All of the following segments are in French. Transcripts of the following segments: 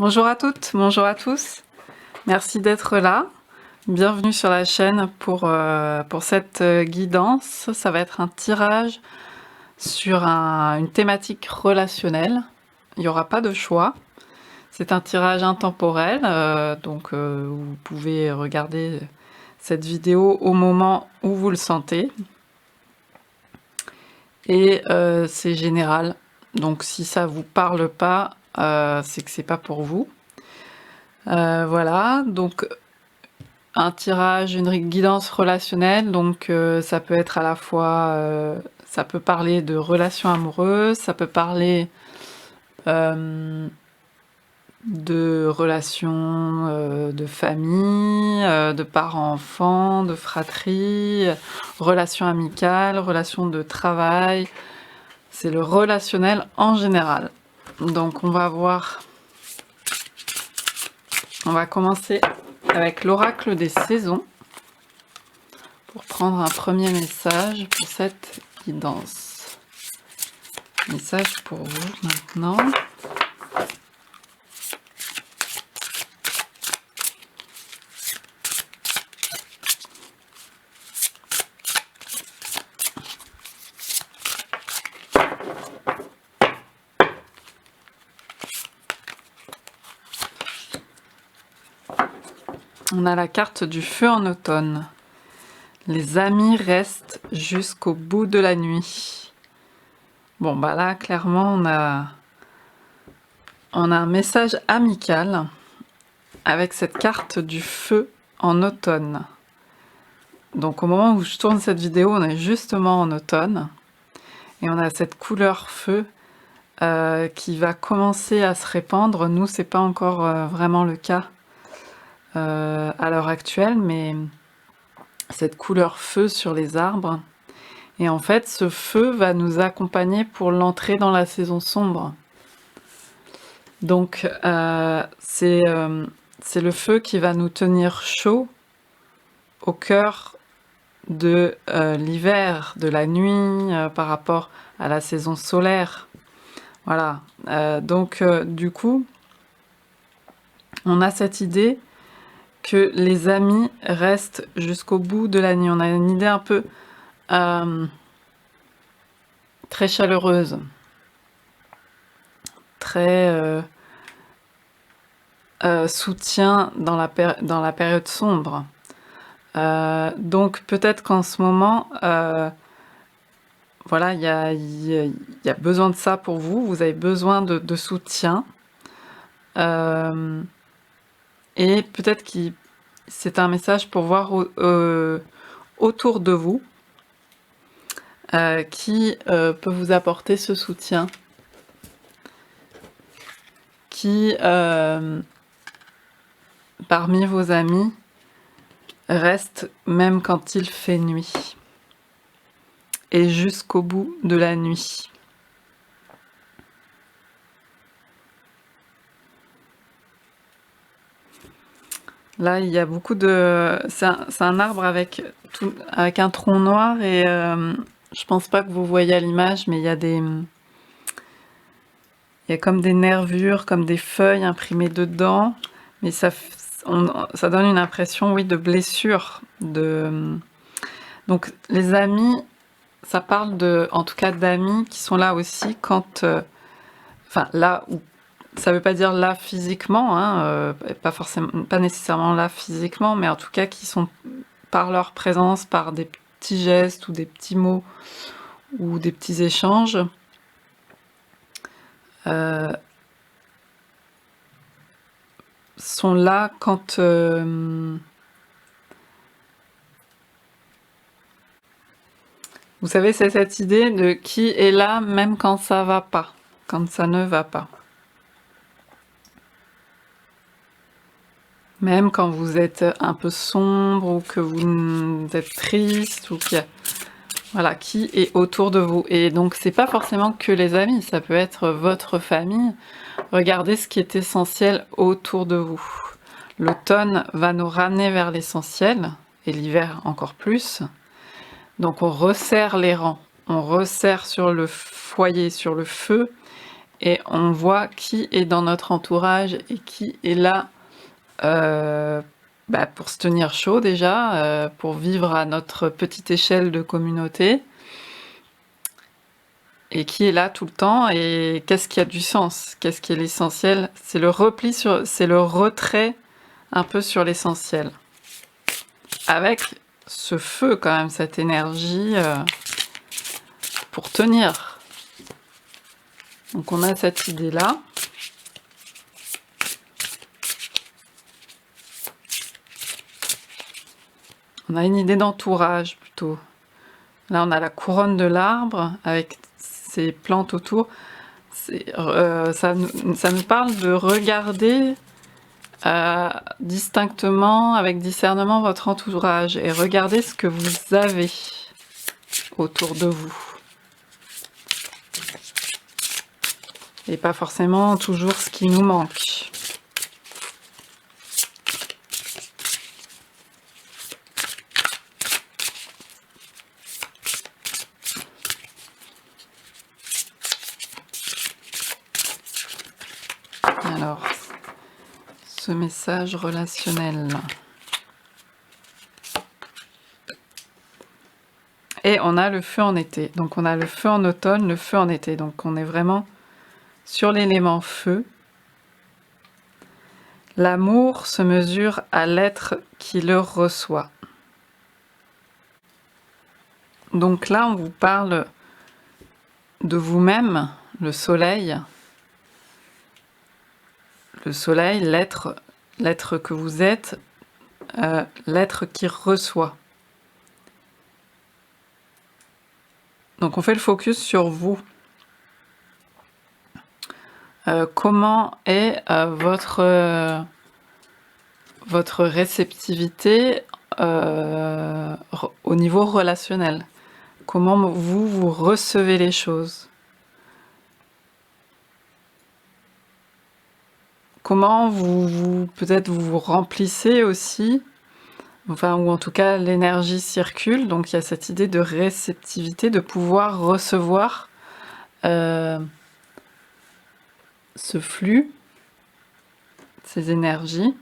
Bonjour à toutes, bonjour à tous. Merci d'être là. Bienvenue sur la chaîne pour cette guidance. Ça va être un tirage sur une thématique relationnelle. Il n'y aura pas de choix. C'est un tirage intemporel, donc vous pouvez regarder cette vidéo au moment où vous le sentez. Et c'est général. Donc si ça vous parle pas, c'est que c'est pas pour vous. Voilà, donc un tirage, une guidance relationnelle, donc ça peut être à la fois, ça peut parler de relations amoureuses, ça peut parler de relations de famille, de parents-enfants, de fratrie, relations amicales, relations de travail. C'est le relationnel en général. Donc on va commencer avec l'oracle des saisons pour prendre un premier message pour cette guidance. Message pour vous maintenant. On a la carte du feu en automne. Les amis restent jusqu'au bout de la nuit. Bon, bah là, clairement, on a un message amical avec cette carte du feu en automne. Donc, au moment où je tourne cette vidéo, on est justement en automne. Et on a cette couleur feu qui va commencer à se répandre. Nous, c'est pas encore vraiment le cas à l'heure actuelle, mais cette couleur feu sur les arbres. Et en fait, ce feu va nous accompagner pour l'entrée dans la saison sombre. Donc, c'est le feu qui va nous tenir chaud au cœur de l'hiver, de la nuit, par rapport à la saison solaire. Voilà. Donc, du coup, on a cette idée que les amis restent jusqu'au bout de la nuit. On a une idée un peu très chaleureuse, très soutien dans la période sombre. Donc peut-être qu'en ce moment, voilà, il y a besoin de ça pour vous. Vous avez besoin de soutien. Et peut-être que c'est un message pour voir autour de vous qui peut vous apporter ce soutien, qui parmi vos amis reste même quand il fait nuit et jusqu'au bout de la nuit. Là, il y a beaucoup de... C'est un arbre avec un tronc noir et je pense pas que vous voyez à l'image, mais il y a comme des nervures, comme des feuilles imprimées dedans, mais ça donne une impression, oui, de blessure. Donc, les amis, ça parle en tout cas d'amis qui sont là aussi quand... Enfin, là où... Ça veut pas dire là physiquement, hein, pas nécessairement là physiquement, mais en tout cas qui sont par leur présence, par des petits gestes ou des petits mots ou des petits échanges, sont là quand vous savez, c'est cette idée de qui est là même quand ça va pas, quand ça ne va pas. Même quand vous êtes un peu sombre ou que vous êtes triste ou voilà, qui est autour de vous. Et donc c'est pas forcément que les amis, ça peut être votre famille. Regardez ce qui est essentiel autour de vous. L'automne va nous ramener vers l'essentiel et l'hiver encore plus. Donc on resserre les rangs, on resserre sur le foyer, sur le feu, et on voit qui est dans notre entourage et qui est là pour se tenir chaud déjà, pour vivre à notre petite échelle de communauté, et qui est là tout le temps, et qu'est-ce qui a du sens, qu'est-ce qui est l'essentiel. C'est le repli c'est le retrait un peu sur l'essentiel, avec ce feu quand même, cette énergie pour tenir. Donc on a cette idée là. On a une idée d'entourage plutôt. Là on a la couronne de l'arbre avec ces plantes autour. Ça nous parle de regarder distinctement, avec discernement, votre entourage et regarder ce que vous avez autour de vous. Et pas forcément toujours ce qui nous manque. Alors, ce message relationnel. Et on a le feu en été. Donc on a le feu en automne, le feu en été. Donc on est vraiment sur l'élément feu. L'amour se mesure à l'être qui le reçoit. Donc là, on vous parle de vous-même, le soleil. Le soleil, l'être que vous êtes, l'être qui reçoit. Donc on fait le focus sur vous. Comment est votre réceptivité au niveau relationnel? Comment vous recevez les choses? Comment peut-être vous remplissez aussi, enfin, ou en tout cas l'énergie circule, donc il y a cette idée de réceptivité, de pouvoir recevoir ce flux, ces énergies.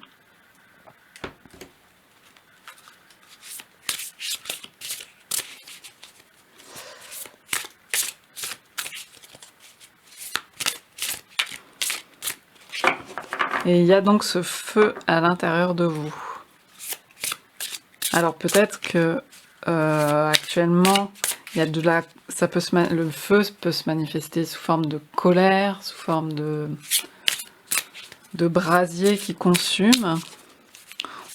Et il y a donc ce feu à l'intérieur de vous. Alors peut-être que actuellement, il y a le feu peut se manifester sous forme de colère, sous forme de brasier qui consume,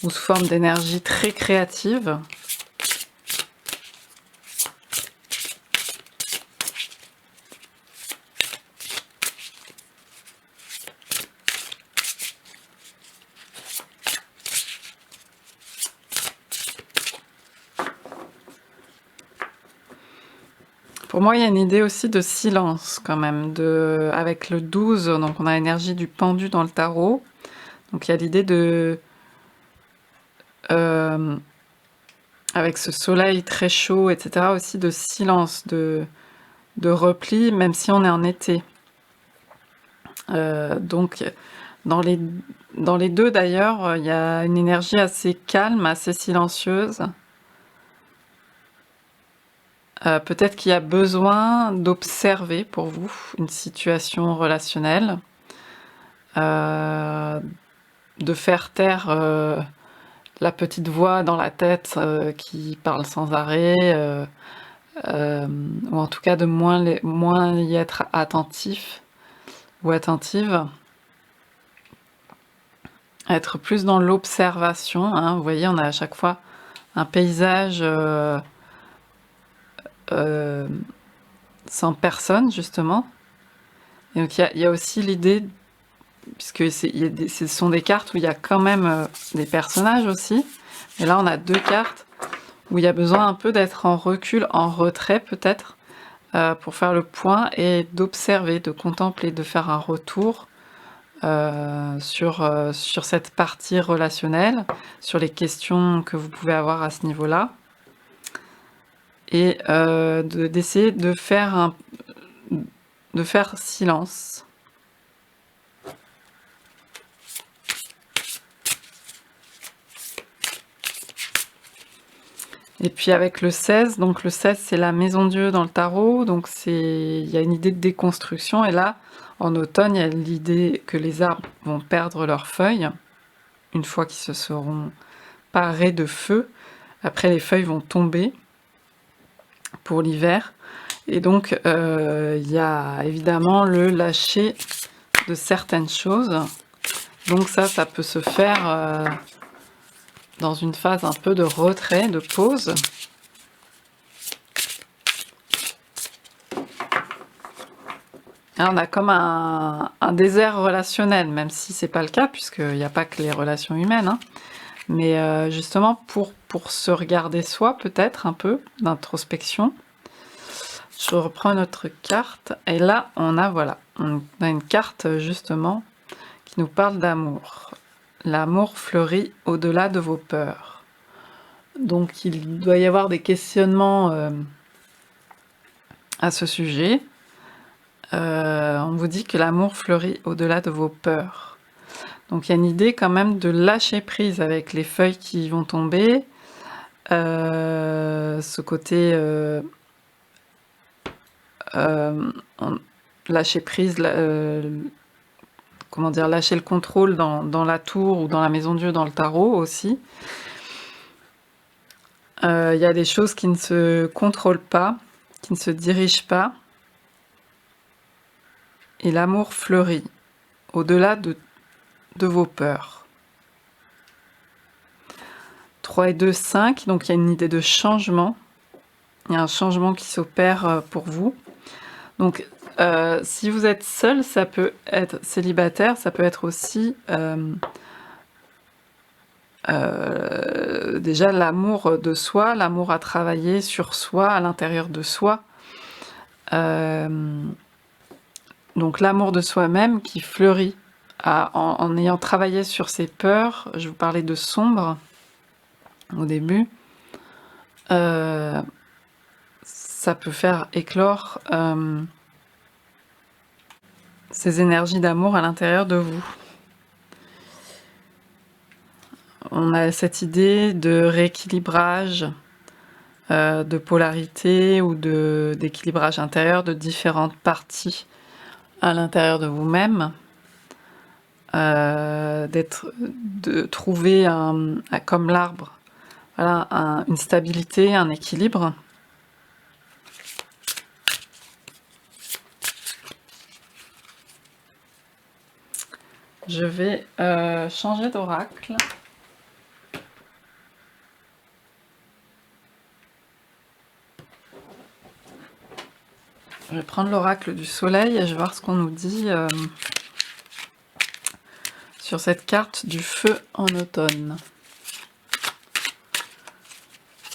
ou sous forme d'énergie très créative. Pour moi, il y a une idée aussi de silence quand même, avec le 12, donc on a l'énergie du pendu dans le tarot. Donc il y a l'idée de... avec ce soleil très chaud, etc., aussi de silence, de repli, même si on est en été. Donc dans les deux d'ailleurs, il y a une énergie assez calme, assez silencieuse. Peut-être qu'il y a besoin d'observer pour vous une situation relationnelle, de faire taire la petite voix dans la tête qui parle sans arrêt, ou en tout cas de moins y être attentif ou attentive. Être plus dans l'observation, hein. Vous voyez, on a à chaque fois un paysage sans personne, justement. Et donc il y a aussi l'idée, puisque ce sont des cartes où il y a quand même des personnages aussi, et là on a deux cartes où il y a besoin un peu d'être en recul, en retrait peut-être, pour faire le point et d'observer, de contempler, de faire un retour sur cette partie relationnelle, sur les questions que vous pouvez avoir à ce niveau-là, et d'essayer de faire silence, Et puis avec le 16, donc le 16 c'est la maison Dieu dans le tarot, donc il y a une idée de déconstruction, et là, en automne, il y a l'idée que les arbres vont perdre leurs feuilles, une fois qu'ils se seront parés de feu. Après, les feuilles vont tomber pour l'hiver, et donc il y a évidemment le lâcher de certaines choses. Donc ça peut se faire dans une phase un peu de retrait, de pause. Là, on a comme un désert relationnel, même si c'est pas le cas, puisqu'il n'y a pas que les relations humaines, hein. Mais justement, pour se regarder soi, peut-être un peu, d'introspection. Je reprends notre carte, et là, on a une carte, justement, qui nous parle d'amour. L'amour fleurit au-delà de vos peurs. Donc, il doit y avoir des questionnements à ce sujet. On vous dit que l'amour fleurit au-delà de vos peurs. Donc il y a une idée quand même de lâcher prise avec les feuilles qui vont tomber, ce côté lâcher prise, comment dire, lâcher le contrôle dans la tour ou dans la maison Dieu dans le tarot aussi. Il y a des choses qui ne se contrôlent pas, qui ne se dirigent pas, et l'amour fleurit au-delà de vos peurs. 3 et 2, 5, donc il y a une idée de changement. Il y a un changement qui s'opère pour vous. Donc, si vous êtes seul, ça peut être célibataire, ça peut être aussi déjà l'amour de soi, l'amour à travailler sur soi, à l'intérieur de soi. Donc l'amour de soi-même qui fleurit en ayant travaillé sur ses peurs. Je vous parlais de sombre au début. Ça peut faire éclore ces énergies d'amour à l'intérieur de vous. On a cette idée de rééquilibrage, de polarité ou d'équilibrage intérieur de différentes parties à l'intérieur de vous-même, de trouver comme l'arbre, voilà, une stabilité, un équilibre. Je vais changer d'oracle. Je vais prendre l'oracle du soleil et je vais voir ce qu'on nous dit sur cette carte du feu en automne.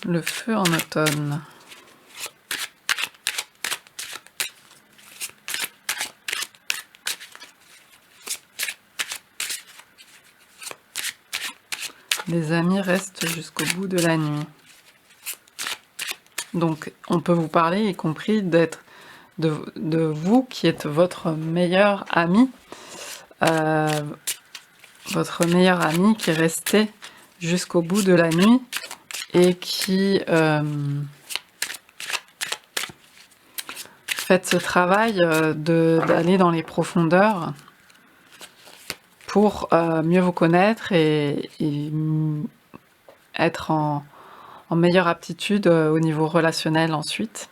Le feu en automne. Les amis restent jusqu'au bout de la nuit. Donc, on peut vous parler, y compris de vous qui êtes votre meilleur ami. Votre meilleur ami qui est resté jusqu'au bout de la nuit et qui fait ce travail d'aller dans les profondeurs pour mieux vous connaître et être en meilleure aptitude au niveau relationnel ensuite.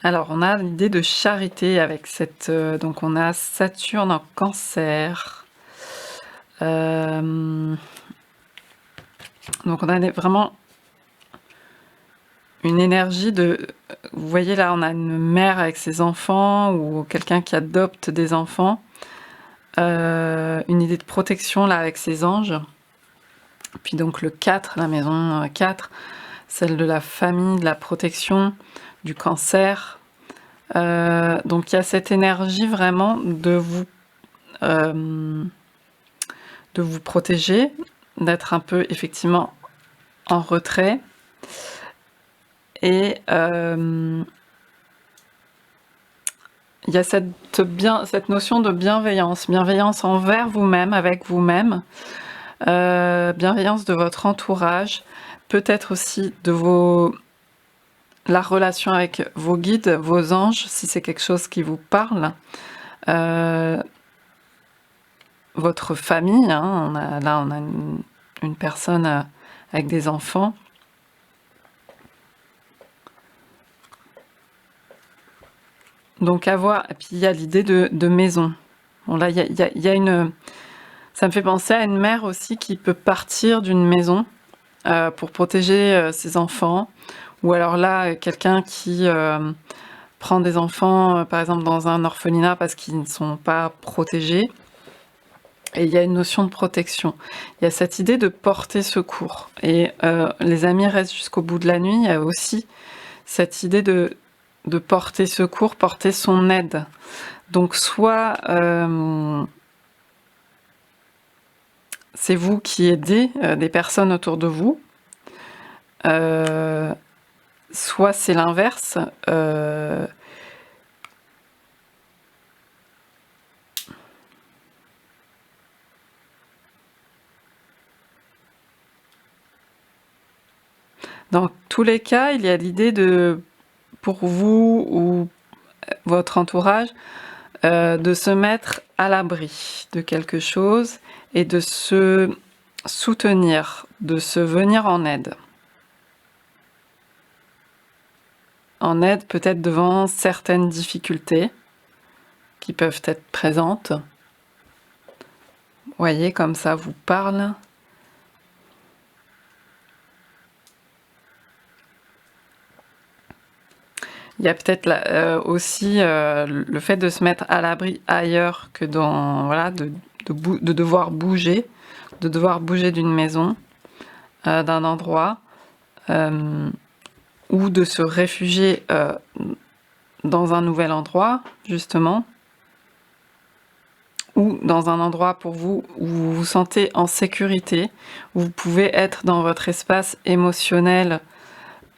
Alors, on a l'idée de charité avec cette... donc, on a Saturne en Cancer. Donc, on a vraiment une énergie de... Vous voyez là, on a une mère avec ses enfants ou quelqu'un qui adopte des enfants. Une idée de protection là avec ses anges. Puis donc le 4, la maison 4, celle de la famille, de la protection, du cancer. Donc il y a cette énergie vraiment de vous protéger, d'être un peu effectivement en retrait. Et il y a cette notion de bienveillance envers vous-même, avec vous-même, bienveillance de votre entourage, peut-être aussi de la relation avec vos guides, vos anges, si c'est quelque chose qui vous parle. Votre famille, hein, on a une personne avec des enfants. Donc à voir, et puis il y a l'idée de maison. Bon là, il y a une... Ça me fait penser à une mère aussi qui peut partir d'une maison pour protéger ses enfants. Ou alors là, quelqu'un qui prend des enfants, par exemple, dans un orphelinat parce qu'ils ne sont pas protégés. Et il y a une notion de protection. Il y a cette idée de porter secours. Et les amis restent jusqu'au bout de la nuit. Il y a aussi cette idée de porter secours, porter son aide. Donc soit c'est vous qui aidez des personnes autour de vous, soit c'est l'inverse. Dans tous les cas, il y a l'idée de, pour vous ou votre entourage, de se mettre à l'abri de quelque chose et de se soutenir, de se venir en aide. En aide peut-être devant certaines difficultés qui peuvent être présentes. Vous voyez, comme ça vous parle. Il y a peut-être aussi le fait de se mettre à l'abri ailleurs que dans... Voilà, de devoir bouger, d'une maison, d'un endroit, ou de se réfugier dans un nouvel endroit, justement, ou dans un endroit pour vous où vous vous sentez en sécurité, où vous pouvez être dans votre espace émotionnel,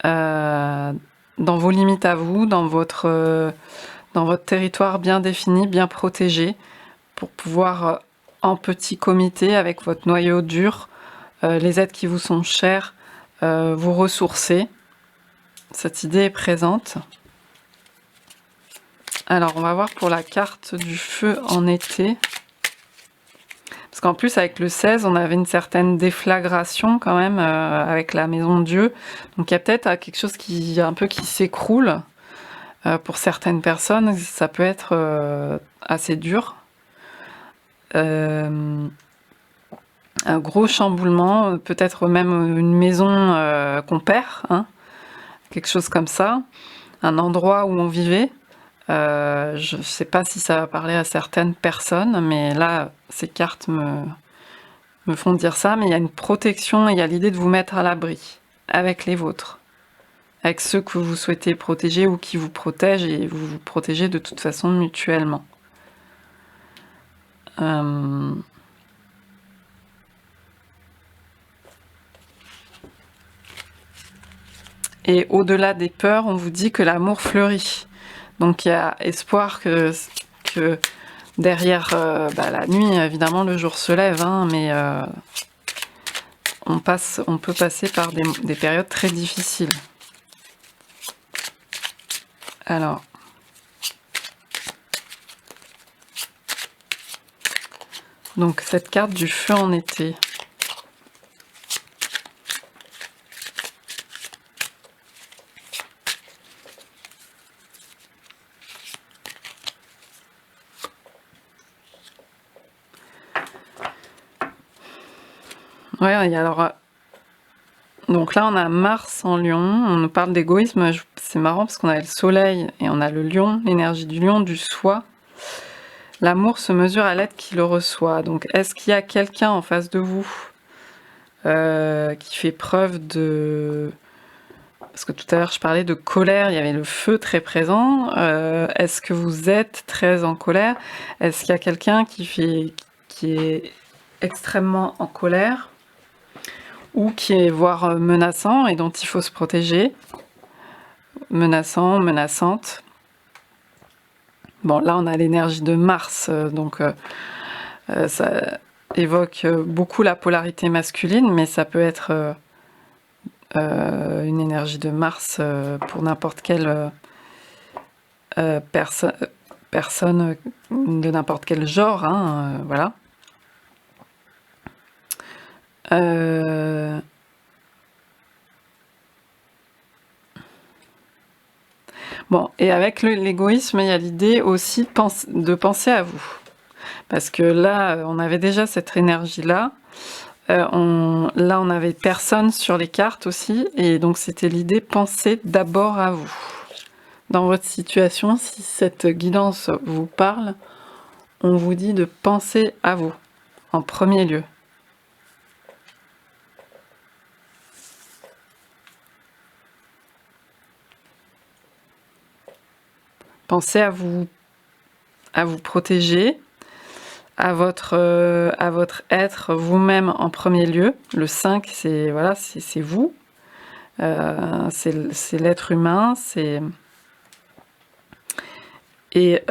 dans vos limites à vous, dans votre territoire bien défini, bien protégé, pour pouvoir, en petit comité, avec votre noyau dur, les êtres qui vous sont chers, vous ressourcer. Cette idée est présente. Alors, on va voir pour la carte du feu en été. Parce qu'en plus, avec le 16, on avait une certaine déflagration quand même, avec la maison de Dieu. Donc il y a peut-être quelque chose qui s'écroule. Pour certaines personnes, ça peut être assez dur. Un gros chamboulement, peut-être même une maison qu'on perd, hein, quelque chose comme ça. Un endroit où on vivait. Je ne sais pas si ça va parler à certaines personnes, mais là, ces cartes me font dire ça. Mais il y a une protection, il y a l'idée de vous mettre à l'abri avec les vôtres, avec ceux que vous souhaitez protéger ou qui vous protègent, et vous vous protégez de toute façon mutuellement. Et au-delà des peurs, on vous dit que l'amour fleurit. Donc il y a espoir que derrière la nuit, évidemment, le jour se lève, hein, mais on peut passer par des périodes très difficiles. Alors, donc cette carte du feu en été. Ouais, alors, donc là on a Mars en Lion, on nous parle d'égoïsme, c'est marrant parce qu'on a le soleil et on a le lion, l'énergie du lion, du soi. L'amour se mesure à l'aide qu'il le reçoit. Donc est-ce qu'il y a quelqu'un en face de vous qui fait preuve de... Parce que tout à l'heure je parlais de colère, il y avait le feu très présent. Est-ce que vous êtes très en colère? Est-ce qu'il y a quelqu'un qui est extrêmement en colère? Ou qui est voire menaçant et dont il faut se protéger. Menaçant, menaçante. Bon, là on a l'énergie de Mars, donc ça, évoque beaucoup la polarité masculine, mais ça peut être une énergie de Mars pour n'importe quelle personne de n'importe quel genre, hein, voilà. Bon, et avec l'égoïsme, il y a l'idée aussi de penser à vous. Parce que là, on avait déjà cette énergie-là. Là, on avait personne sur les cartes aussi. Et donc, c'était l'idée, pensez d'abord à vous. Dans votre situation, si cette guidance vous parle, on vous dit de penser à vous, en premier lieu. Pensez à vous protéger, à votre être vous-même en premier lieu. Le 5, c'est voilà, c'est vous. C'est l'être humain. Et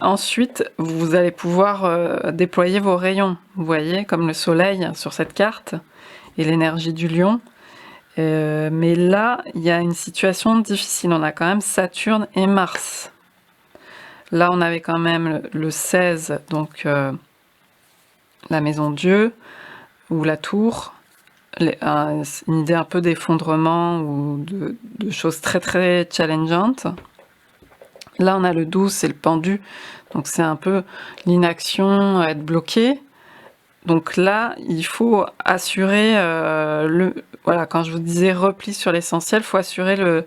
ensuite, vous allez pouvoir déployer vos rayons. Vous voyez, comme le soleil sur cette carte et l'énergie du lion. Mais là, il y a une situation difficile. On a quand même Saturne et Mars. Là, on avait quand même le 16, donc la maison Dieu, ou la tour, une idée un peu d'effondrement ou de choses très très challengeantes. Là, on a le 12, c'est le pendu, donc c'est un peu l'inaction, être bloqué. Donc là, il faut assurer voilà, quand je vous disais repli sur l'essentiel, il faut assurer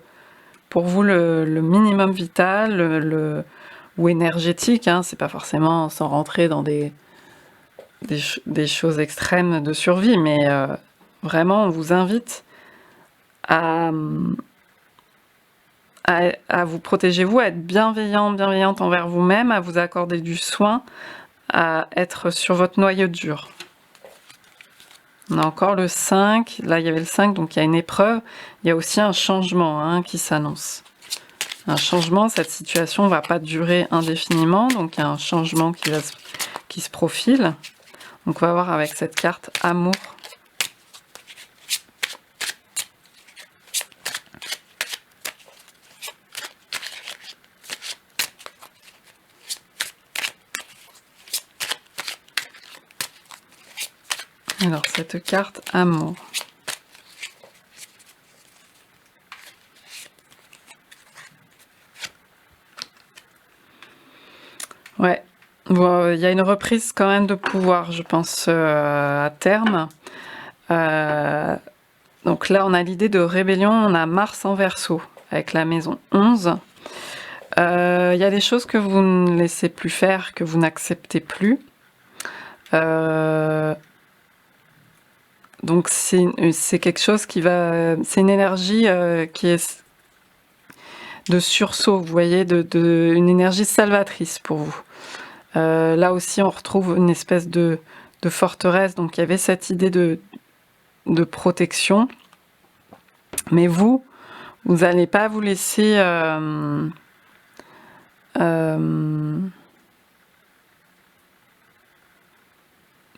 pour vous le minimum vital, ou énergétique, hein, c'est pas forcément sans rentrer dans des choses extrêmes de survie, mais vraiment, on vous invite à vous protéger, vous, à être bienveillante envers vous-même, à vous accorder du soin, à être sur votre noyau dur. On a encore le 5, là il y avait le 5, donc il y a une épreuve, il y a aussi un changement hein, qui s'annonce. Un changement, cette situation ne va pas durer indéfiniment, donc il y a un changement qui se profile. Donc on va voir avec cette carte amour. Alors cette carte amour. Ouais, bon, y a une reprise quand même de pouvoir, je pense, à terme. Donc là, on a l'idée de rébellion, on a Mars en Verseau, avec la maison 11. Y a des choses que vous ne laissez plus faire, que vous n'acceptez plus. Donc c'est quelque chose qui va... C'est une énergie qui est de sursaut, vous voyez, une énergie salvatrice pour vous. Là aussi, on retrouve une espèce de forteresse, donc il y avait cette idée de protection. Mais vous n'allez pas vous laisser...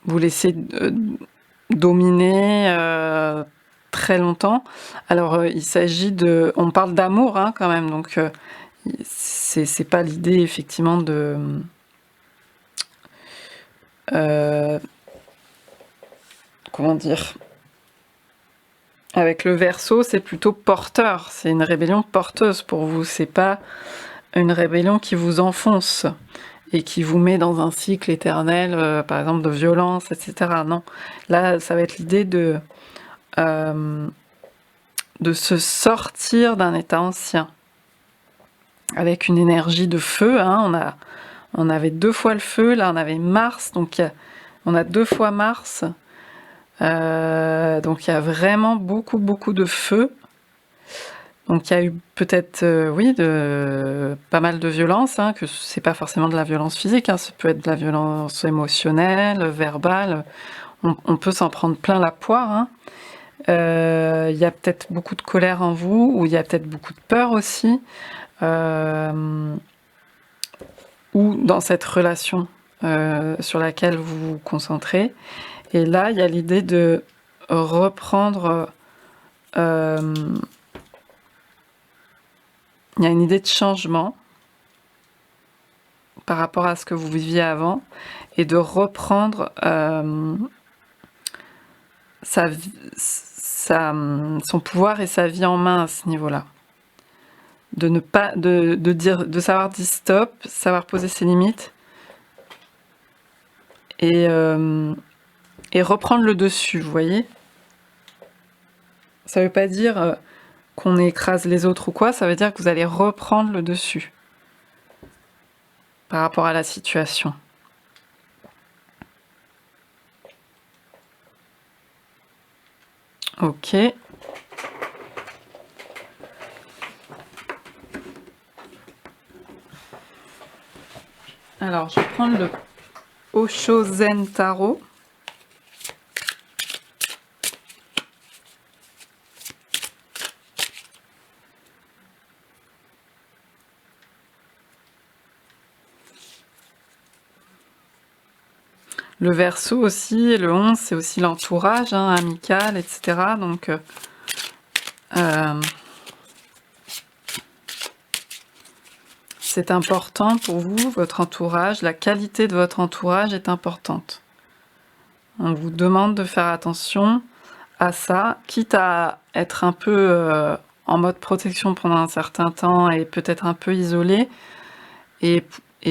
vous laisser dominer très longtemps. Alors il s'agit de... On parle d'amour hein, quand même, donc c'est pas l'idée effectivement de... comment dire? Avec le Verseau, c'est plutôt porteur. C'est une rébellion porteuse pour vous. C'est pas une rébellion qui vous enfonce et qui vous met dans un cycle éternel, par exemple de violence, etc. Non. Là, ça va être l'idée de se sortir d'un état ancien avec une énergie de feu. Hein. On avait 2 fois le feu, là on avait Mars, donc on a 2 fois Mars. Donc il y a vraiment beaucoup de feu. Donc il y a eu peut-être, oui, pas mal de violence, hein, que c'est pas forcément de la violence physique, hein, ça peut être de la violence émotionnelle, verbale, on peut s'en prendre plein la poire. Hein. Il y a peut-être beaucoup de colère en vous, ou il y a peut-être beaucoup de peur aussi, ou dans cette relation sur laquelle vous vous concentrez. Et là, il y a l'idée de reprendre... il y a une idée de changement par rapport à ce que vous viviez avant et de reprendre son pouvoir et sa vie en main à ce niveau-là. De ne pas de savoir dire stop, savoir poser ses limites et reprendre le dessus, vous voyez. Ça veut pas dire qu'on écrase les autres ou quoi, ça veut dire que vous allez reprendre le dessus par rapport à la situation. Ok. Alors, je vais prendre le Osho Zen Tarot. Le Verseau aussi, le 11, c'est aussi l'entourage, hein, amical, etc. Donc, c'est important pour vous, votre entourage, la qualité de votre entourage est importante. On vous demande de faire attention à ça, quitte à être un peu en mode protection pendant un certain temps et peut-être un peu isolé, et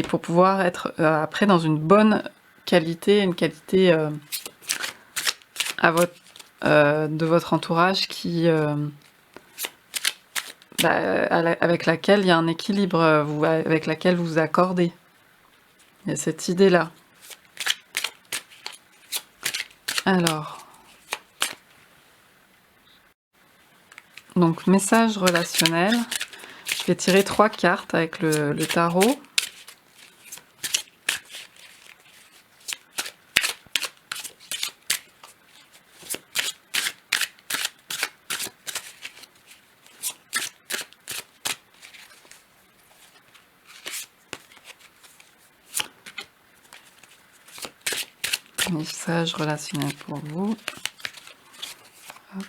pour pouvoir être après dans une bonne qualité, une qualité de votre entourage qui avec laquelle il y a un équilibre, avec laquelle vous vous accordez. Il y a cette idée-là. Alors, donc message relationnel. Je vais tirer 3 cartes avec le tarot. Message relationnel pour vous. Hop.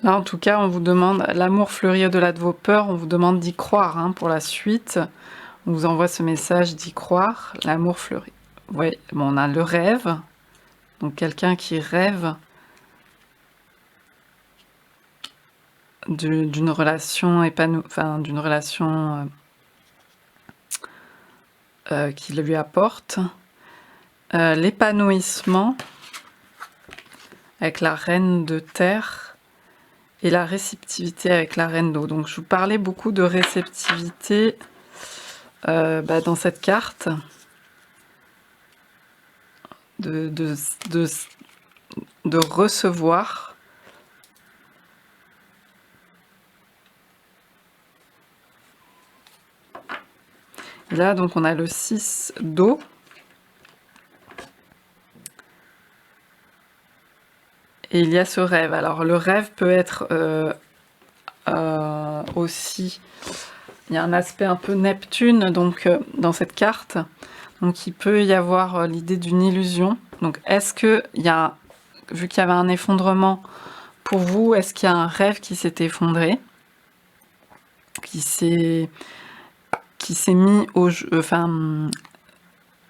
Là, en tout cas, on vous demande, l'amour fleurit au-delà de vos peurs, on vous demande d'y croire hein, pour la suite. On vous envoie ce message d'y croire, l'amour fleurit. Oui, bon, on a le rêve, donc quelqu'un qui rêve d'une relation épanouie, enfin d'une relation qui lui apporte l'épanouissement avec la reine de terre et la réceptivité avec la reine d'eau. Donc je vous parlais beaucoup de réceptivité dans cette carte, de recevoir. Là, donc, on a le 6 d'eau. Et il y a ce rêve. Alors, le rêve peut être aussi... Il y a un aspect un peu Neptune donc, dans cette carte. Donc, il peut y avoir l'idée d'une illusion. Donc, est-ce qu'il y a... Vu qu'il y avait un effondrement pour vous, est-ce qu'il y a un rêve qui s'est effondré? Qui s'est mis au jeu, enfin,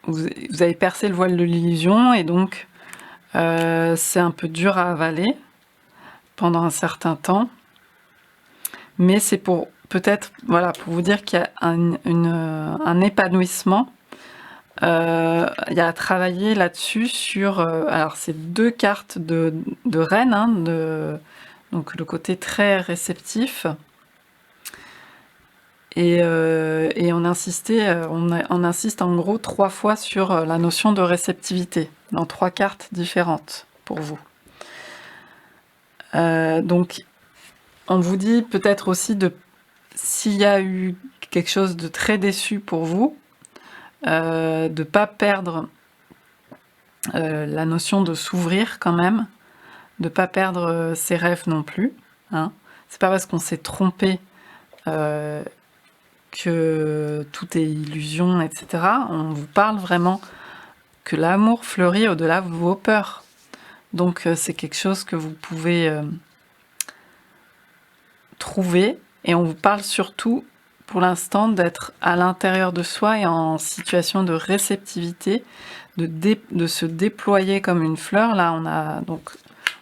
vous avez percé le voile de l'illusion et donc c'est un peu dur à avaler pendant un certain temps, mais c'est pour peut-être, voilà, pour vous dire qu'il y a un épanouissement. Il y a à travailler là-dessus sur, alors c'est 2 cartes de reine, hein, donc le côté très réceptif. Et on insiste en gros 3 fois sur la notion de réceptivité, dans 3 cartes différentes pour vous. Donc, on vous dit peut-être aussi s'il y a eu quelque chose de très déçu pour vous, de ne pas perdre la notion de s'ouvrir quand même, de ne pas perdre ses rêves non plus. Hein. C'est pas parce qu'on s'est trompé que tout est illusion, etc. On vous parle vraiment que l'amour fleurit au-delà de vos peurs. Donc c'est quelque chose que vous pouvez trouver, et on vous parle surtout pour l'instant d'être à l'intérieur de soi et en situation de réceptivité, de se déployer comme une fleur. Là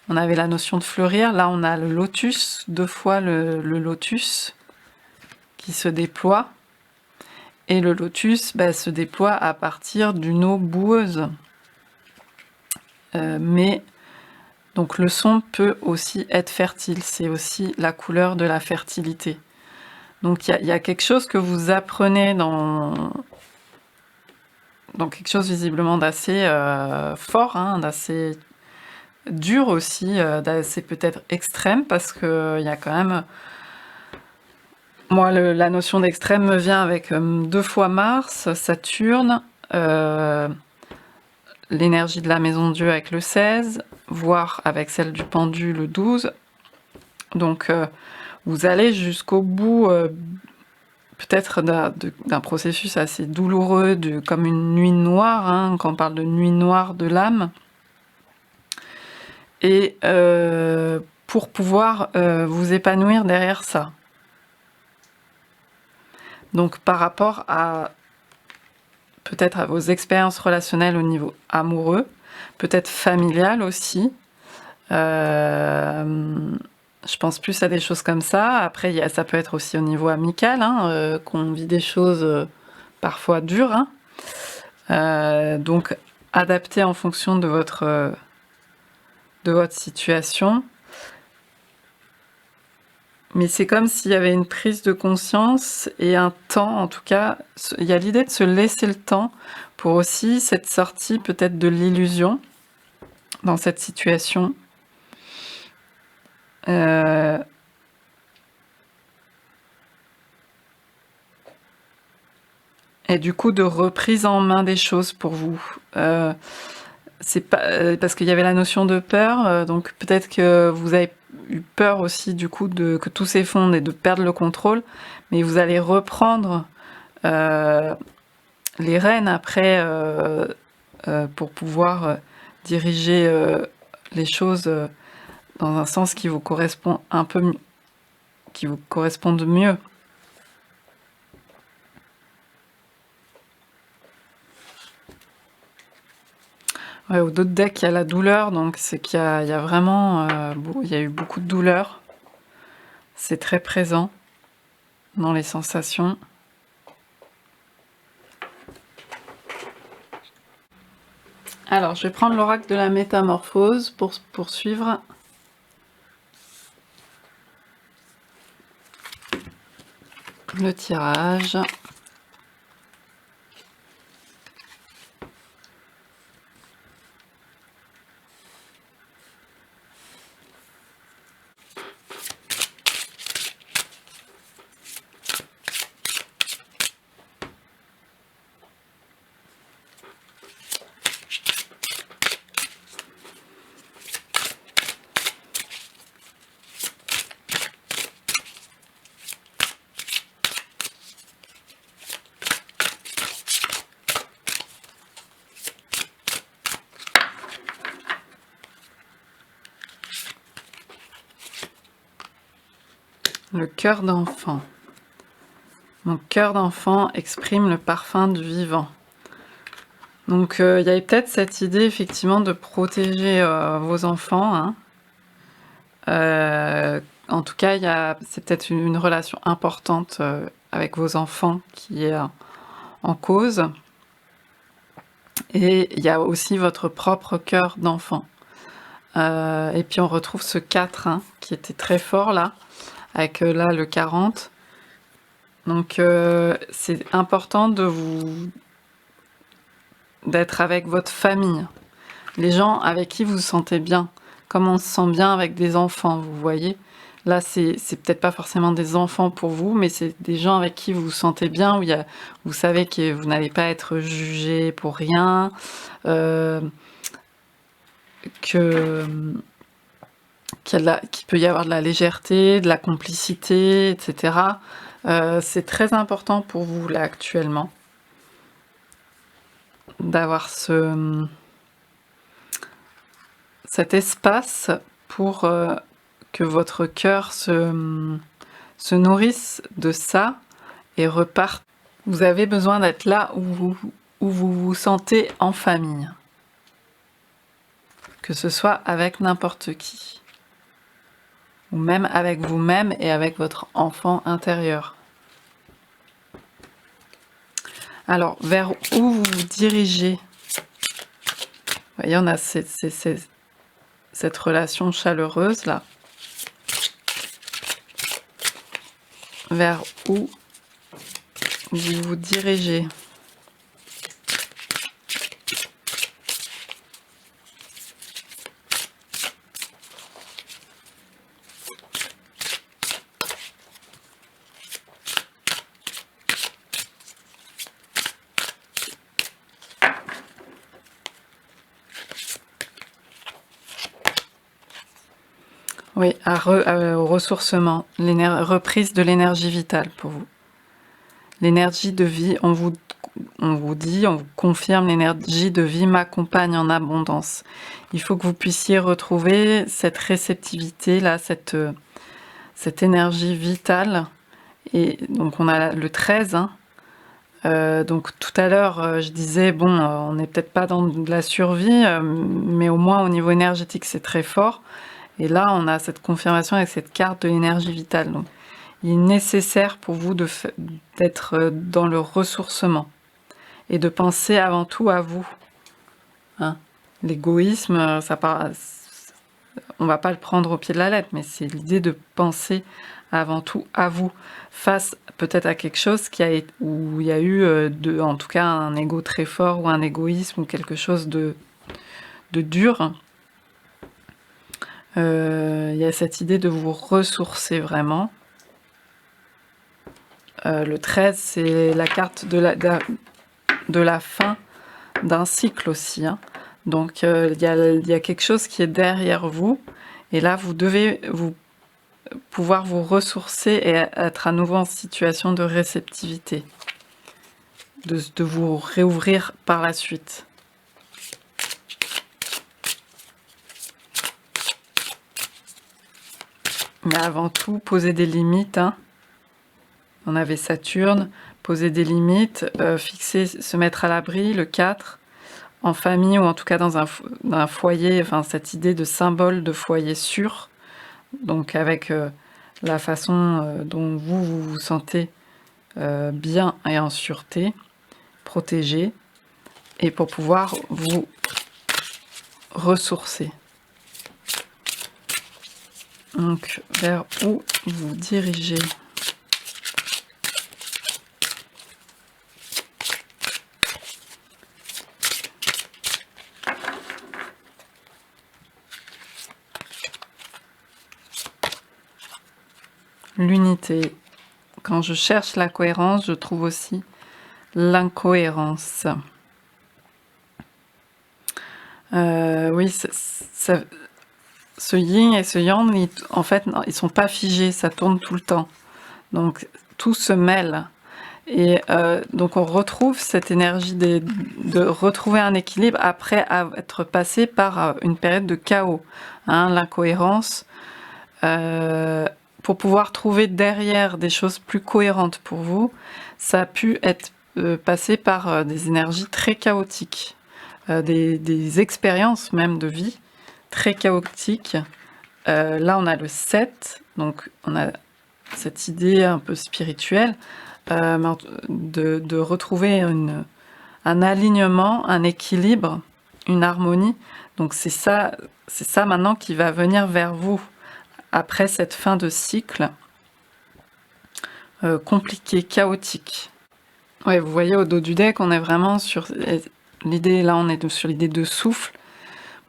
on avait la notion de fleurir, là on a le lotus, 2 fois le lotus qui se déploie, et le lotus se déploie à partir d'une eau boueuse. Mais donc le son peut aussi être fertile, c'est aussi la couleur de la fertilité. Donc il y a quelque chose que vous apprenez dans quelque chose visiblement d'assez fort, hein, d'assez dur aussi, d'assez peut-être extrême, parce que il y a quand même... Moi, la notion d'extrême me vient avec 2 fois Mars, Saturne, l'énergie de la maison de Dieu avec le 16, voire avec celle du pendu le 12. Donc vous allez jusqu'au bout peut-être d'un processus assez douloureux, comme une nuit noire, hein, quand on parle de nuit noire de l'âme. Et pour pouvoir vous épanouir derrière ça. Donc par rapport à peut-être à vos expériences relationnelles au niveau amoureux, peut-être familial aussi. Je pense plus à des choses comme ça. Après, ça peut être aussi au niveau amical, hein, qu'on vit des choses parfois dures. Hein. Donc adapté en fonction de votre situation. Mais c'est comme s'il y avait une prise de conscience et un temps, en tout cas, il y a l'idée de se laisser le temps pour aussi cette sortie peut-être de l'illusion dans cette situation. Et du coup de reprise en main des choses pour vous. C'est pas parce qu'il y avait la notion de peur, donc peut-être que vous avez eu peur aussi du coup que tout s'effondre et de perdre le contrôle, mais vous allez reprendre les rênes après pour pouvoir diriger les choses dans un sens qui vous correspond qui vous corresponde mieux. Ouais, au dos de deck, il y a la douleur, donc c'est qu'il y a vraiment... il y a eu beaucoup de douleur. C'est très présent dans les sensations. Alors, je vais prendre l'oracle de la métamorphose pour poursuivre. Le tirage. Le cœur d'enfant. Mon cœur d'enfant exprime le parfum du vivant. Donc il y avait peut-être cette idée effectivement de protéger vos enfants. Hein. En tout cas, c'est peut-être une relation importante avec vos enfants qui est en cause. Et il y a aussi votre propre cœur d'enfant. Et puis on retrouve ce 4 hein, qui était très fort là, avec là le 40. Donc c'est important d'être avec votre famille, les gens avec qui vous vous sentez bien, comme on se sent bien avec des enfants, vous voyez. Là, c'est peut-être pas forcément des enfants pour vous, mais c'est des gens avec qui vous vous sentez bien, où vous savez que vous n'allez pas être jugé pour qu'il qu'il peut y avoir de la légèreté, de la complicité, etc. C'est très important pour vous là actuellement d'avoir cet espace pour que votre cœur se nourrisse de ça et reparte. Vous avez besoin d'être là où vous vous sentez en famille, que ce soit avec n'importe qui, ou même avec vous-même et avec votre enfant intérieur. Alors, vers où vous vous dirigez? Vous voyez, on a cette relation chaleureuse là. Vers où vous vous dirigez? Oui, au ressourcement, reprise de l'énergie vitale pour vous. L'énergie de vie, on vous confirme, l'énergie de vie m'accompagne en abondance. Il faut que vous puissiez retrouver cette réceptivité là, cette énergie vitale. Et donc on a le 13, hein. Donc tout à l'heure, je disais, bon, on n'est peut-être pas dans de la survie, mais au moins au niveau énergétique, c'est très fort. Et là, on a cette confirmation avec cette carte de l'énergie vitale. Donc, il est nécessaire pour vous d'être dans le ressourcement et de penser avant tout à vous. Hein. L'égoïsme, on va pas le prendre au pied de la lettre, mais c'est l'idée de penser avant tout à vous, face peut-être à quelque chose où il y a eu, en tout cas, un ego très fort ou un égoïsme ou quelque chose de dur. Il y a cette idée de vous ressourcer vraiment. Le 13, c'est la carte de la fin d'un cycle aussi. Hein. Donc, il y a quelque chose qui est derrière vous. Et là, vous devez pouvoir vous ressourcer et être à nouveau en situation de réceptivité. De vous réouvrir par la suite. Mais avant tout, poser des limites. Hein. On avait Saturne, poser des limites, fixer, se mettre à l'abri, le 4, en famille ou en tout cas dans un foyer, enfin cette idée de symbole de foyer sûr, donc avec la façon dont vous vous sentez bien et en sûreté, protégé, et pour pouvoir vous ressourcer. Donc, vers où vous dirigez? L'unité. Quand je cherche la cohérence, je trouve aussi l'incohérence. Oui, ce yin et ce yang, en fait, ils sont pas figés, ça tourne tout le temps. Donc, tout se mêle. Et donc, on retrouve cette énergie de retrouver un équilibre après être passé par une période de chaos. Hein, l'incohérence, pour pouvoir trouver derrière des choses plus cohérentes pour vous, ça a pu être passé par des énergies très chaotiques, des expériences même de vie très chaotiques. Là, on a le 7, donc on a cette idée un peu spirituelle de retrouver un alignement, un équilibre, une harmonie. Donc c'est ça maintenant qui va venir vers vous après cette fin de cycle compliqué, chaotique. Ouais, vous voyez au dos du deck, on est vraiment sur l'idée, là on est sur l'idée de souffle.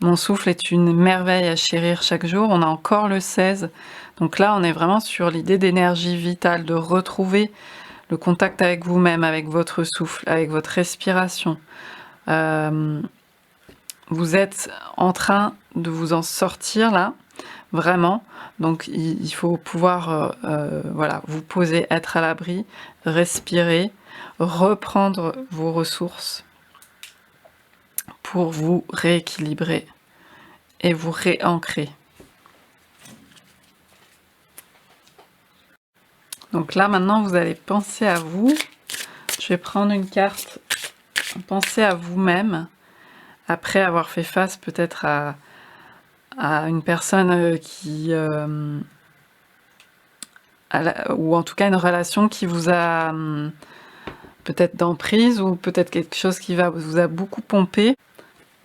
Mon souffle est une merveille à chérir chaque jour. On a encore le 16. Donc là, on est vraiment sur l'idée d'énergie vitale, de retrouver le contact avec vous-même, avec votre souffle, avec votre respiration. Vous êtes en train de vous en sortir là. vraiment. Donc il faut pouvoir voilà, vous poser, être à l'abri, respirer, reprendre vos ressources pour vous rééquilibrer et vous réancrer. Donc là maintenant vous allez penser à vous. Je vais prendre une carte. Pensez à vous-même après avoir fait face peut-être à une personne qui ou en tout cas une relation qui vous a peut-être d'emprise, ou peut-être quelque chose qui vous a beaucoup pompé,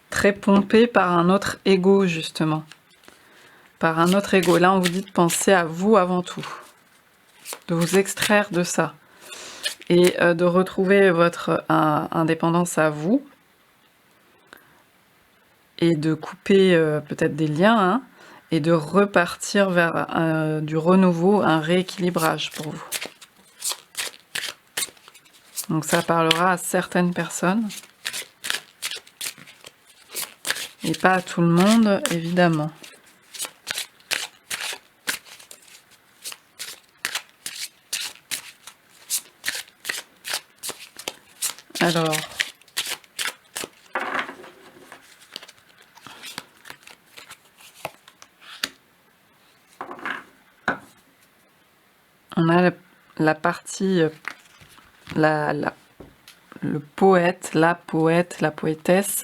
très pompé par un autre ego justement, par un autre ego. Là on vous dit de penser à vous avant tout, de vous extraire de ça et de retrouver votre indépendance à vous et de couper peut-être des liens, hein, et de repartir vers du renouveau, un rééquilibrage pour vous. Donc ça parlera à certaines personnes et pas à tout le monde, évidemment. Alors, on a la partie, le poète, la poétesse.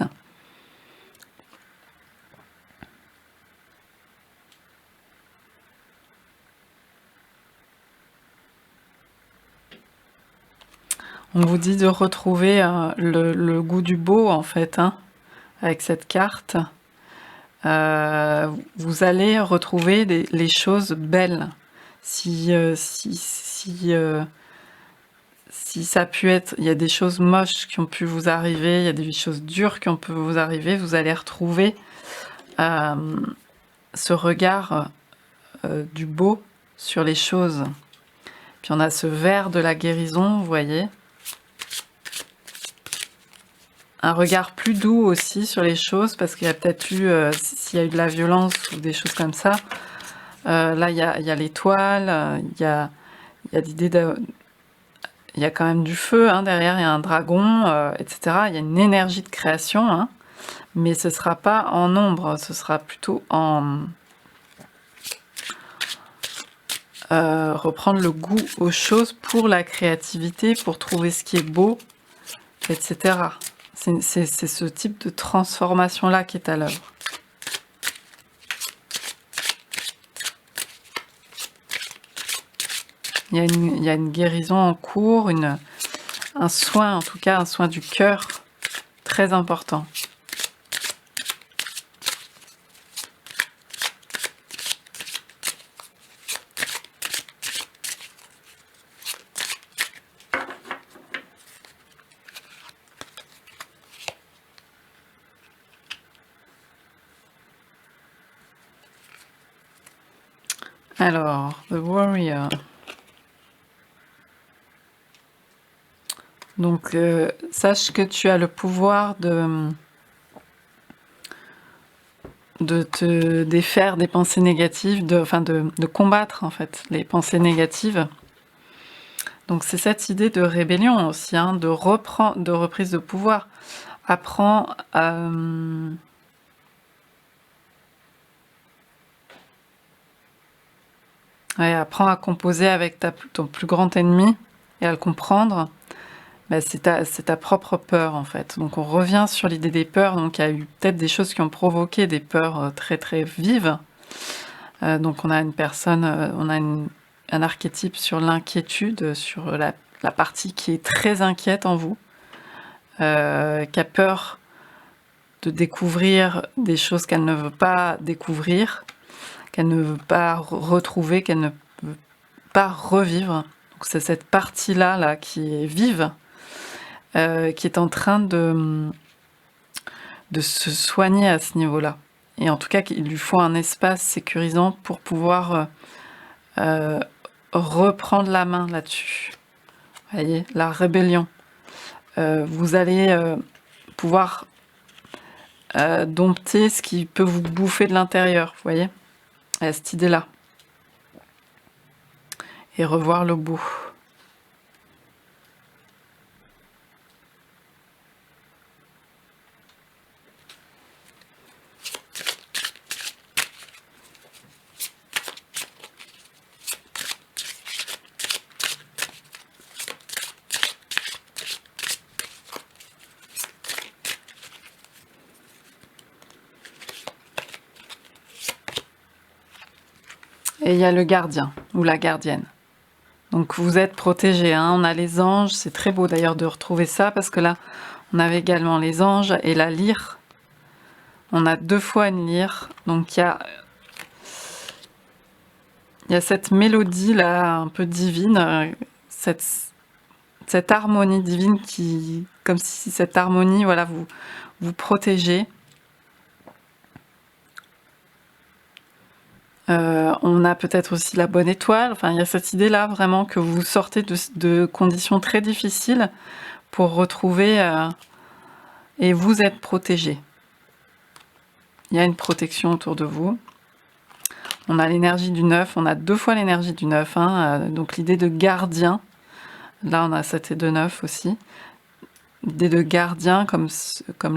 On vous dit de retrouver le goût du beau, en fait, hein, avec cette carte. Vous allez retrouver les choses belles. Si ça a pu être, il y a des choses moches qui ont pu vous arriver, il y a des choses dures qui ont pu vous arriver, vous allez retrouver ce regard du beau sur les choses. Puis on a ce verre de la guérison, vous voyez. Un regard plus doux aussi sur les choses, parce qu'il y a peut-être eu, s'il y a eu de la violence ou des choses comme ça, là il y a l'étoile, il y a l'idée de... Il y a quand même du feu, hein, derrière, il y a un dragon, etc. Il y a une énergie de création, hein, mais ce ne sera pas en ombre, ce sera plutôt en... reprendre le goût aux choses pour la créativité, pour trouver ce qui est beau, etc. C'est ce type de transformation-là qui est à l'œuvre. Il y a une guérison en cours, un soin, en tout cas un soin du cœur très important. Alors, The Warrior. Donc, sache que tu as le pouvoir de te défaire des pensées négatives, de combattre en fait les pensées négatives. Donc c'est cette idée de rébellion aussi, hein, de reprise de pouvoir. Apprends apprends à composer avec ton plus grand ennemi et à le comprendre. Ben, c'est ta propre peur en fait. Donc on revient sur l'idée des peurs. Donc il y a eu peut-être des choses qui ont provoqué des peurs très très vives. Donc on a une personne, on a un archétype sur l'inquiétude, sur la partie qui est très inquiète en vous, qui a peur de découvrir des choses qu'elle ne veut pas découvrir, qu'elle ne veut pas retrouver, qu'elle ne veut pas revivre. Donc c'est cette partie-là là, qui est vive, qui est en train de se soigner à ce niveau-là. Et en tout cas, il lui faut un espace sécurisant pour pouvoir reprendre la main là-dessus. Vous voyez, la rébellion. Vous allez pouvoir dompter ce qui peut vous bouffer de l'intérieur, vous voyez. à cette idée-là. Et revoir le bout. Et il y a le gardien ou la gardienne. Donc vous êtes protégés, hein. On a les anges, c'est très beau d'ailleurs de retrouver ça, parce que là, on avait également les anges et la lyre. On a 2 fois une lyre, donc il y a cette mélodie là, un peu divine, cette harmonie divine qui, comme si cette harmonie, voilà, vous protégez. On a peut-être aussi la bonne étoile. Enfin, il y a cette idée-là vraiment que vous sortez de conditions très difficiles pour retrouver et vous êtes protégé. Il y a une protection autour de vous. On a l'énergie du 9, on a 2 fois l'énergie du 9, hein, donc l'idée de gardien. Là, on a 7 et 2, 9 aussi. L'idée de gardien comme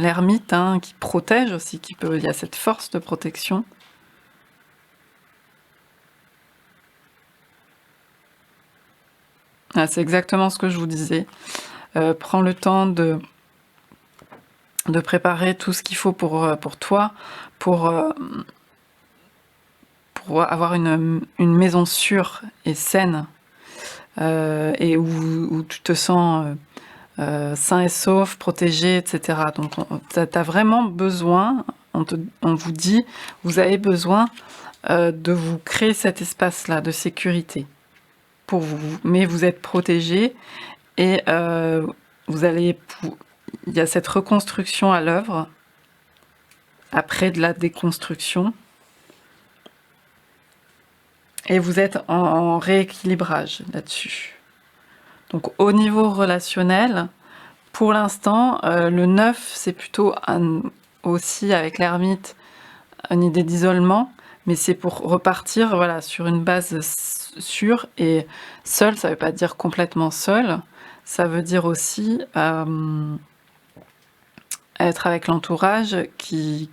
l'ermite, hein, qui protège aussi, il y a cette force de protection. Ah, c'est exactement ce que je vous disais. Prends le temps de préparer tout ce qu'il faut pour toi, pour avoir une maison sûre et saine, et où tu te sens sain et sauf, protégé, etc. Donc tu as vraiment besoin, on vous dit, vous avez besoin de vous créer cet espace-là de sécurité pour vous, mais vous êtes protégé et il y a cette reconstruction à l'œuvre après de la déconstruction et vous êtes en rééquilibrage là-dessus. Donc au niveau relationnel, pour l'instant, le 9 c'est plutôt aussi avec l'ermite une idée d'isolement, mais c'est pour repartir, voilà, sur une base sûre. Et seul, ça veut pas dire complètement seul, ça veut dire aussi être avec l'entourage qui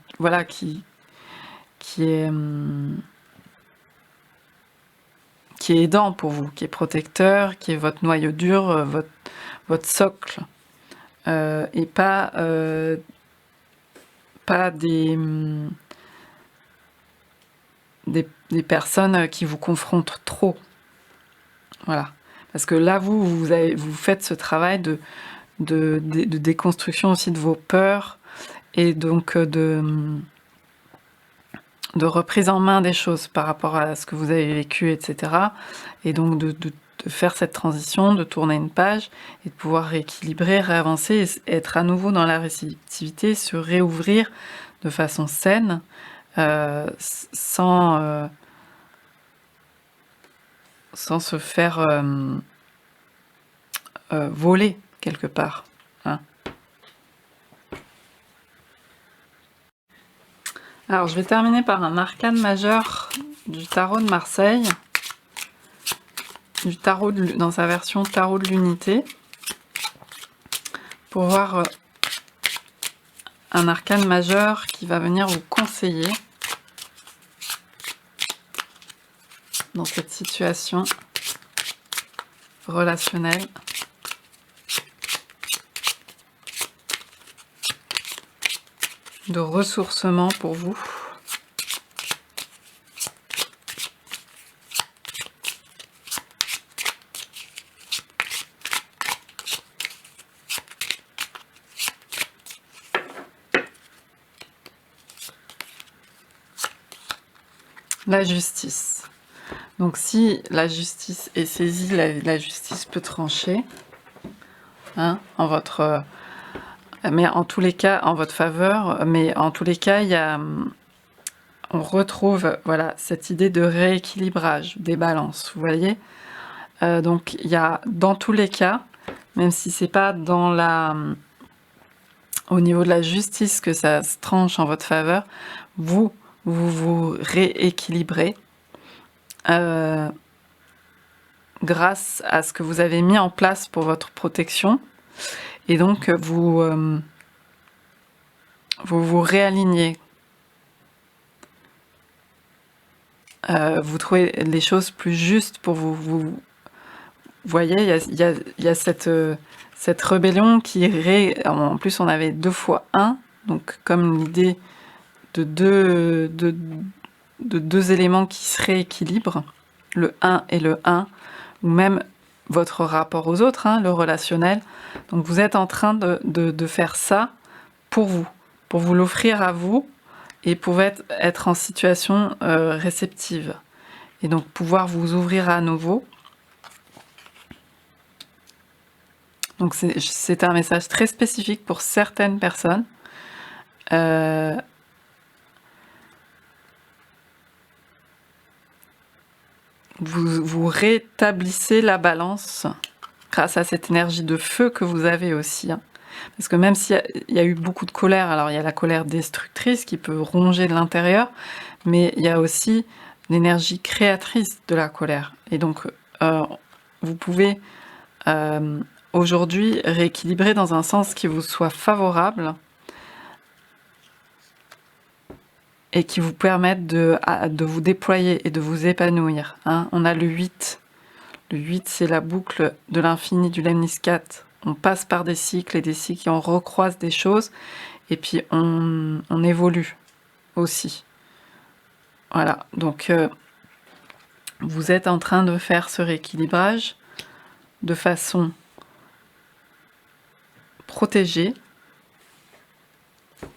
est aidant pour vous, qui est protecteur, qui est votre noyau dur, votre socle, et pas des personnes qui vous confrontent trop. Voilà. Parce que là, vous faites ce travail de déconstruction aussi de vos peurs et donc de reprise en main des choses par rapport à ce que vous avez vécu, etc. Et donc de faire cette transition, de tourner une page et de pouvoir rééquilibrer, réavancer et être à nouveau dans la réceptivité, se réouvrir de façon saine, sans se faire voler quelque part. Hein. Alors je vais terminer par un arcane majeur du tarot de Marseille, du tarot dans sa version tarot de l'unité, pour voir un arcane majeur qui va venir vous conseiller dans cette situation relationnelle. De ressourcement pour vous. La justice. Donc si la justice est saisie, la justice peut trancher, hein, en votre... mais en tous les cas, en votre faveur, mais en tous les cas, on retrouve, voilà, cette idée de rééquilibrage des balances, vous voyez. Donc il y a, dans tous les cas, même si c'est pas au niveau de la justice que ça se tranche en votre faveur, vous rééquilibrez, grâce à ce que vous avez mis en place pour votre protection. Et donc, vous vous réalignez. Vous trouvez les choses plus justes pour vous. Vous voyez, il y a cette rébellion qui en plus, on avait 2 fois 1, donc comme l'idée de deux éléments qui se rééquilibrent, le 1 et le 1, ou même votre rapport aux autres, hein, le relationnel. Donc vous êtes en train de faire ça pour vous l'offrir à vous, et pour être en situation réceptive. Et donc pouvoir vous ouvrir à nouveau. Donc c'est un message très spécifique pour certaines personnes. Vous rétablissez la balance grâce à cette énergie de feu que vous avez aussi. Hein. Parce que même s'il y a eu beaucoup de colère, alors il y a la colère destructrice qui peut ronger de l'intérieur, mais il y a aussi l'énergie créatrice de la colère. Et donc, vous pouvez aujourd'hui rééquilibrer dans un sens qui vous soit favorable et qui vous permette de vous déployer et de vous épanouir. Hein. On a le 8. Le 8, c'est la boucle de l'infini du Lemniscat. On passe par des cycles et des cycles et on recroise des choses et puis on évolue aussi. Voilà, donc vous êtes en train de faire ce rééquilibrage de façon protégée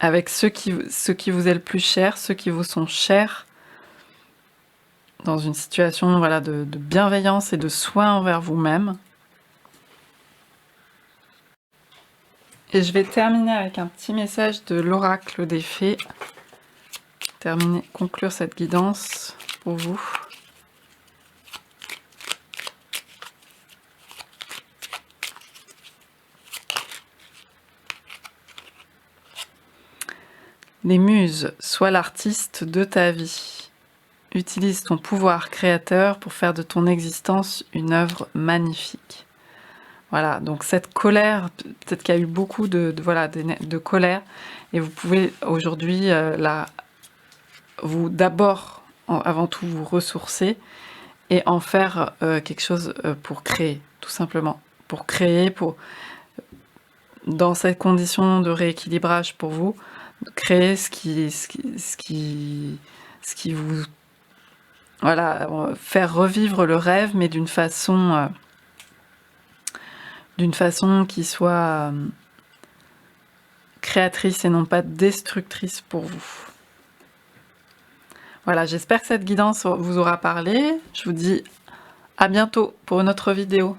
avec ceux qui vous est le plus cher, ceux qui vous sont chers, dans une situation voilà, de bienveillance et de soin envers vous-même. Et je vais terminer avec un petit message de l'oracle des fées. Conclure cette guidance pour vous. Les muses, sois l'artiste de ta vie. Utilise ton pouvoir créateur pour faire de ton existence une œuvre magnifique. Voilà, donc cette colère, peut-être qu'il y a eu beaucoup de colère, et vous pouvez aujourd'hui d'abord, avant tout, vous ressourcer et en faire quelque chose pour créer, tout simplement. Pour créer, dans cette condition de rééquilibrage pour vous, créer ce qui vous... Voilà, faire revivre le rêve, mais d'une façon qui soit créatrice et non pas destructrice pour vous. Voilà, j'espère que cette guidance vous aura parlé. Je vous dis à bientôt pour une autre vidéo.